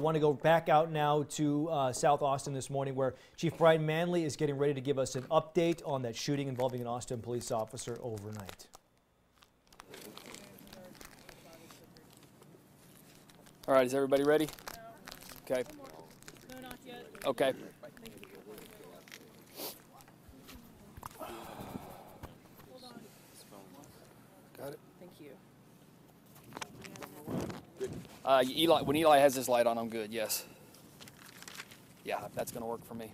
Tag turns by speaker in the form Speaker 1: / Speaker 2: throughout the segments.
Speaker 1: I want to go back out now to South Austin this morning, where Chief Brian Manley is getting ready to give us an update on that shooting involving an Austin police officer overnight.
Speaker 2: All right, is everybody ready? Okay.
Speaker 3: No, not yet.
Speaker 2: Okay.
Speaker 3: Hold on.
Speaker 2: Got it.
Speaker 3: Thank you.
Speaker 2: Eli, when Eli has his light on, I'm good, yes. Yeah, that's going to work for me.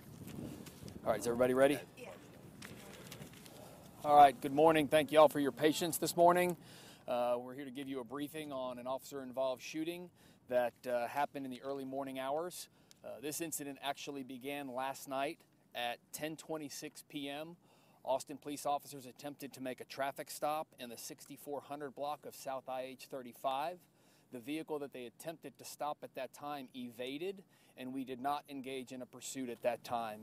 Speaker 2: All right, is everybody ready?
Speaker 3: Yeah.
Speaker 2: All right, good morning. Thank you all for your patience this morning. We're here to give you a briefing on an officer-involved shooting that happened in the early morning hours. This incident actually began last night at 10:26 p.m. Austin police officers attempted to make a traffic stop in the 6400 block of South IH-35. The vehicle that they attempted to stop at that time evaded, and we did not engage in a pursuit at that time.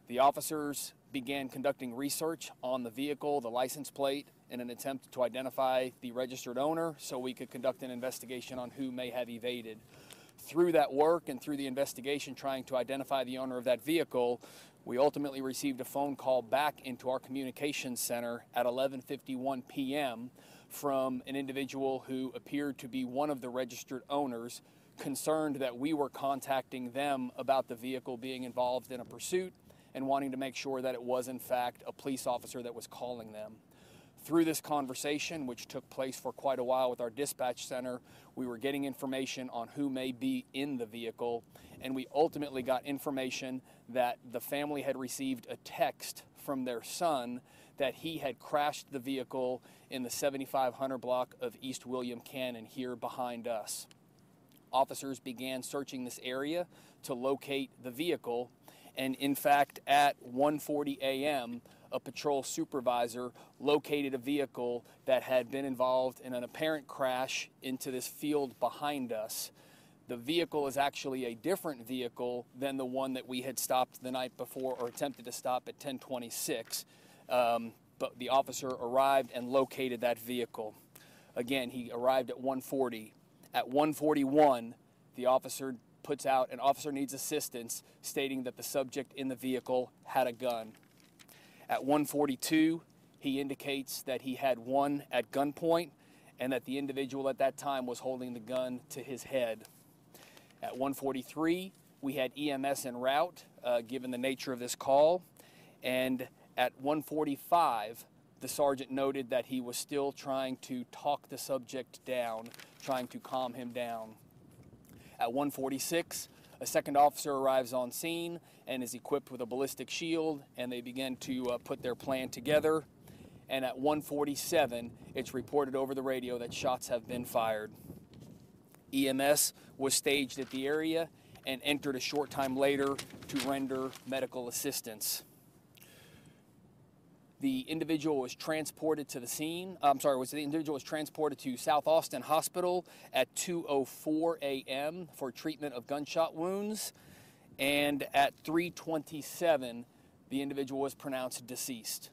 Speaker 2: The officers began conducting research on the vehicle, the license plate, in an attempt to identify the registered owner so we could conduct an investigation on who may have evaded. Through that work and through the investigation trying to identify the owner of that vehicle, we ultimately received a phone call back into our communications center at 11:51 p.m. from an individual who appeared to be one of the registered owners, concerned that we were contacting them about the vehicle being involved in a pursuit and wanting to make sure that it was in fact a police officer that was calling them. Through this conversation, which took place for quite a while with our dispatch center, we were getting information on who may be in the vehicle, and we ultimately got information that the family had received a text from their son that he had crashed the vehicle in the 7500 block of East William Cannon here behind us. Officers began searching this area to locate the vehicle, and in fact at 1:40 a.m. a patrol supervisor located a vehicle that had been involved in an apparent crash into this field behind us. The vehicle is actually a different vehicle than the one that we had stopped the night before, or attempted to stop at 10:26. But the officer arrived and located that vehicle. Again, he arrived at 1:40. At 1:41, the officer puts out an officer needs assistance, stating that the subject in the vehicle had a gun. At 1:42, he indicates that he had one at gunpoint and that the individual at that time was holding the gun to his head. At 1:43, we had EMS en route, given the nature of this call, and at 1:45, the sergeant noted that he was still trying to talk the subject down, trying to calm him down. At 1:46, a second officer arrives on scene and is equipped with a ballistic shield, and they begin to put their plan together. And at 1:47, it's reported over the radio that shots have been fired. EMS was staged at the area and entered a short time later to render medical assistance. The individual was transported to the scene. The individual was transported to South Austin Hospital at 2:04 a.m. for treatment of gunshot wounds. And at 3:27, the individual was pronounced deceased.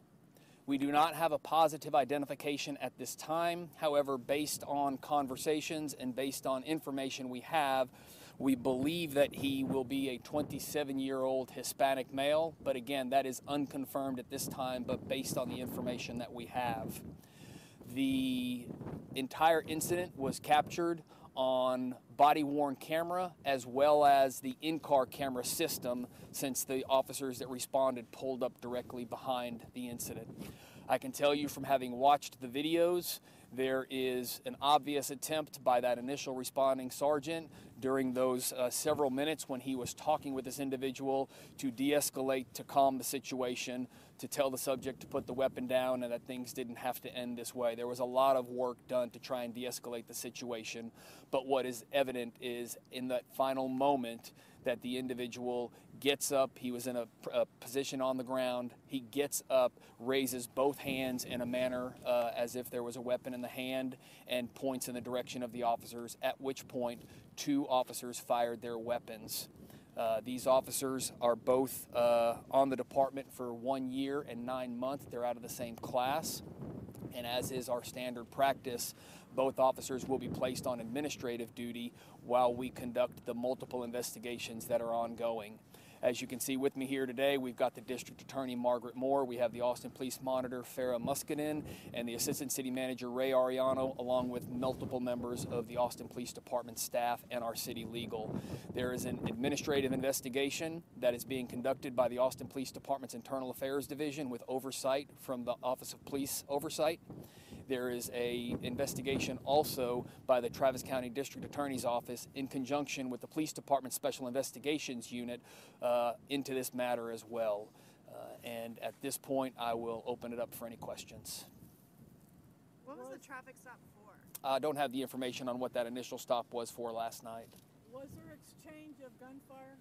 Speaker 2: We do not have a positive identification at this time. However, based on conversations and based on information we have, we believe that he will be a 27-year-old Hispanic male, but again, that is unconfirmed at this time, but based on the information that we have. The entire incident was captured on body-worn camera as well as the in-car camera system, since the officers that responded pulled up directly behind the incident. I can tell you from having watched the videos, there is an obvious attempt by that initial responding sergeant during those several minutes when he was talking with this individual to de-escalate, to calm the situation, to tell the subject to put the weapon down and that things didn't have to end this way. There was a lot of work done to try and de-escalate the situation, but what is evident is in that final moment that the individual gets up. He was in a position on the ground. He gets up, raises both hands in a manner as if there was a weapon in the hand, and points in the direction of the officers, at which point two officers fired their weapons. These officers are both on the department for 1 year and 9 months. They're out of the same class. And as is our standard practice, Both officers will be placed on administrative duty while we conduct the multiple investigations that are ongoing. As you can see with me here today, we've got the District Attorney Margaret Moore, we have the Austin Police Monitor Farah Muscadin, and the Assistant City Manager Ray Ariano, along with multiple members of the Austin Police Department staff and our city legal. There is an administrative investigation that is being conducted by the Austin Police Department's Internal Affairs Division with oversight from the Office of Police Oversight. There is an investigation also by the Travis County District Attorney's Office in conjunction with the Police Department Special Investigations Unit into this matter as well. And at this point, I will open it up for any questions.
Speaker 4: What was the traffic stop for?
Speaker 2: I don't have the information on what that initial stop was for last night.
Speaker 5: Was there exchange of gunfire?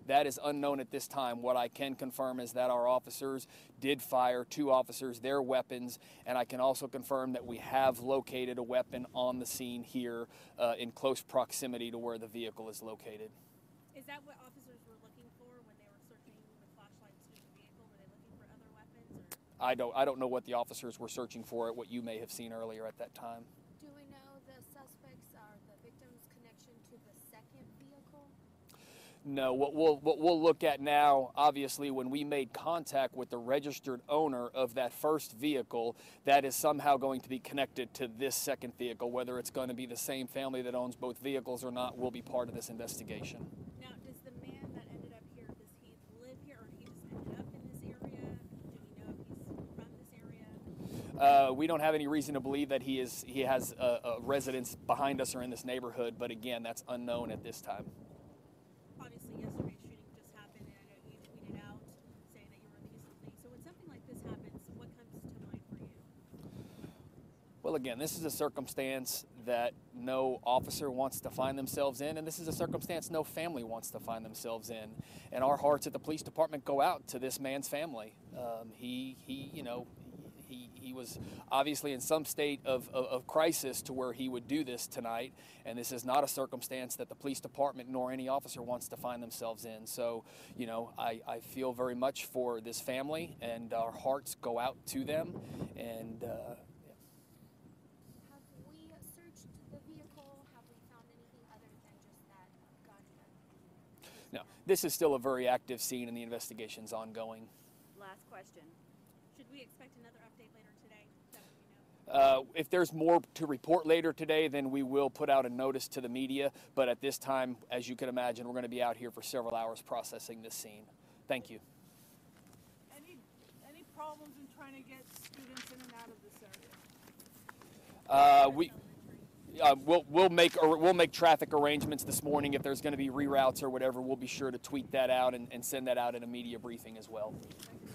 Speaker 2: That is unknown at this time. What I can confirm is that our officers did fire, 2 officers, their weapons, and I can also confirm that we have located a weapon on the scene here in close proximity to where the vehicle is located.
Speaker 3: Is that what officers were looking for when they were searching with flashlights through the vehicle? Were they looking for other weapons? Or?
Speaker 2: I don't know what the officers were searching for, what you may have seen earlier at that time.
Speaker 6: Do we know the suspects or the victim's connection to the second vehicle?
Speaker 2: No, what we'll look at now, obviously, when we made contact with the registered owner of that first vehicle, that is somehow going to be connected to this second vehicle. Whether it's going to be the same family that owns both vehicles or not will be part of this investigation.
Speaker 3: Now, does the man that ended up here, does he live here or he just ended up in this area? Do we know if he's from this area?
Speaker 2: We don't have any reason to believe that he has a residence behind us or in this neighborhood, but again, that's unknown at this time.
Speaker 3: Obviously, yesterday's shooting just happened, and I know you tweeted out saying that you were peacefully. So when something like this happens, what comes to mind for you?
Speaker 2: Well, again, this is a circumstance that no officer wants to find themselves in, and this is a circumstance no family wants to find themselves in. And our hearts at the police department go out to this man's family. He was obviously in some state of crisis to where he would do this tonight, and this is not a circumstance that the police department nor any officer wants to find themselves in. So, I feel very much for this family, and our hearts go out to them. And
Speaker 6: Have we searched the vehicle? Have we found anything other than just that gun?
Speaker 2: no, this is still a very active scene, and the investigation's ongoing.
Speaker 3: Last question. Should we expect another update later today? Is that what we know?
Speaker 2: If there's more to report later today, then we will put out a notice to the media. But at this time, as you can imagine, we're going to be out here for several hours processing this scene. Thank you.
Speaker 5: Any problems in trying to get students in and out of this area?
Speaker 2: We'll make traffic arrangements this morning. If there's going to be reroutes or whatever, we'll be sure to tweet that out and send that out in a media briefing as well.
Speaker 5: Thank you.